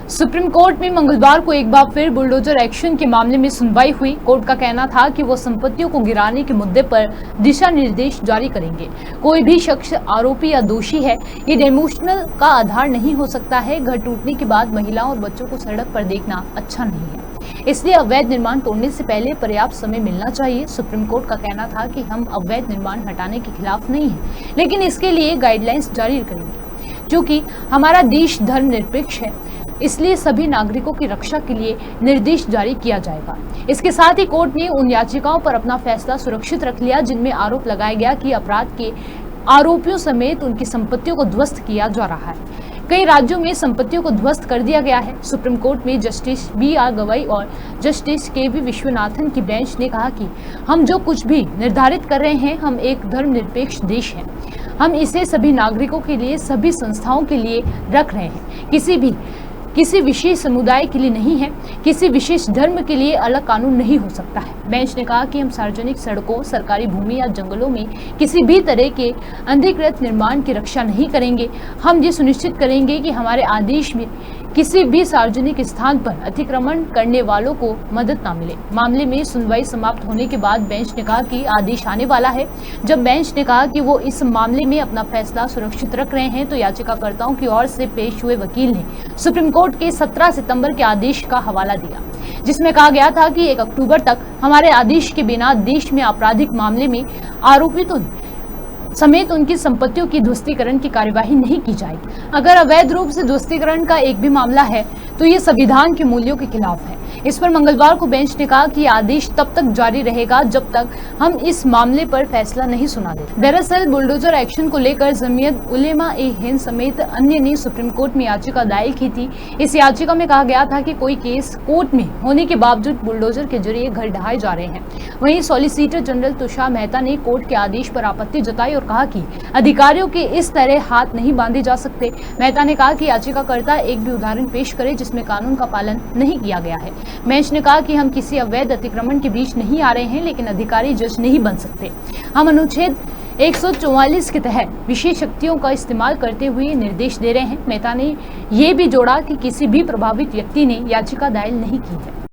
Supreme court में मंगलवार को एक बार फिर बुलडोजर एक्शन के मामले में सुनवाई हुई। कोर्ट का कहना था कि वो संपत्तियों को गिराने के मुद्दे पर दिशा निर्देश जारी करेंगे। कोई भी शख्स आरोपी या दोषी है, ये डिमोशनल का आधार नहीं हो सकता है। घर टूटने के बाद महिलाओं और बच्चों को सड़क पर देखना अच्छा नहीं है, इसलिए अवैध निर्माण तोड़ने से पहले पर्याप्त समय मिलना चाहिए। सुप्रीम कोर्ट का कहना था कि हम अवैध निर्माण हटाने के खिलाफ नहीं हैं, लेकिन इसके लिए गाइडलाइंस जारी करेंगे। क्योंकि हमारा देश धर्मनिरपेक्ष है, इसलिए सभी नागरिकों की रक्षा के लिए निर्देश जारी किया जाएगा। इसके साथ ही कोर्ट ने उन याचिकाओं पर अपना फैसला सुरक्षित रख लिया जिनमें आरोप लगाया गया कि अपराध के आरोपियों समेत उनकी संपत्तियों को ध्वस्त किया जा रहा है। कई राज्यों में संपत्तियों को ध्वस्त कर दिया गया है। सुप्रीम कोर्ट में जस्टिस BR गवई और जस्टिस KV विश्वनाथन की बेंच ने कहा कि हम जो कुछ भी निर्धारित कर रहे हैं, हम एक धर्मनिरपेक्ष देश हैं। हम इसे सभी नागरिकों के लिए, सभी संस्थाओं के लिए रख रहे हैं। किसी विशेष समुदाय के लिए नहीं है, किसी विशेष धर्म के लिए अलग कानून नहीं हो सकता है। बेंच ने कहा कि हम सार्वजनिक सड़कों, सरकारी भूमि या जंगलों में किसी भी तरह के अनधिकृत निर्माण की रक्षा नहीं करेंगे। हम ये सुनिश्चित करेंगे कि हमारे आदेश में किसी भी सार्वजनिक स्थान पर अतिक्रमण करने वालों को मदद न मिले। मामले में सुनवाई समाप्त होने के बाद बेंच ने कहा कि आदेश आने वाला है। जब बेंच ने कहा कि वो इस मामले में अपना फैसला सुरक्षित रख रहे हैं, तो याचिकाकर्ताओं की ओर से पेश हुए वकील ने सुप्रीम कोर्ट के 17 सितंबर के आदेश का हवाला दिया, जिसमें कहा गया था कि 1 अक्टूबर तक हमारे आदेश के बिना देश में आपराधिक मामले में आरोपितों समेत उनकी संपत्तियों की ध्वस्तीकरण की कार्यवाही नहीं की जाएगी। अगर अवैध रूप से ध्वस्तीकरण का एक भी मामला है तो ये संविधान के मूल्यों के खिलाफ है। इस पर मंगलवार को बेंच ने कहा कि आदेश तब तक जारी रहेगा जब तक हम इस मामले पर फैसला नहीं सुना देते। दरअसल बुलडोजर एक्शन को लेकर जमीयत उलेमा-ए-हिंद समेत अन्य ने सुप्रीम कोर्ट में याचिका दायर की थी। इस याचिका में कहा गया था कि कोई केस कोर्ट में होने के बावजूद बुलडोजर के जरिए घर ढहाए जा रहे हैं। वहीं सॉलिसिटर जनरल तुषार मेहता ने कोर्ट के आदेश पर आपत्ति जताई और कहा कि अधिकारियों के इस तरह हाथ नहीं बांधे जा सकते। मेहता ने कहा कि याचिकाकर्ता एक भी उदाहरण पेश करे जिसमें कानून का पालन नहीं किया गया है। बेंच ने कहा कि हम किसी अवैध अतिक्रमण के बीच नहीं आ रहे हैं, लेकिन अधिकारी जज नहीं बन सकते। हम अनुच्छेद 144 के तहत विशेष शक्तियों का इस्तेमाल करते हुए निर्देश दे रहे हैं। मेहता ने यह भी जोड़ा कि किसी भी प्रभावित व्यक्ति ने याचिका दायर नहीं की है।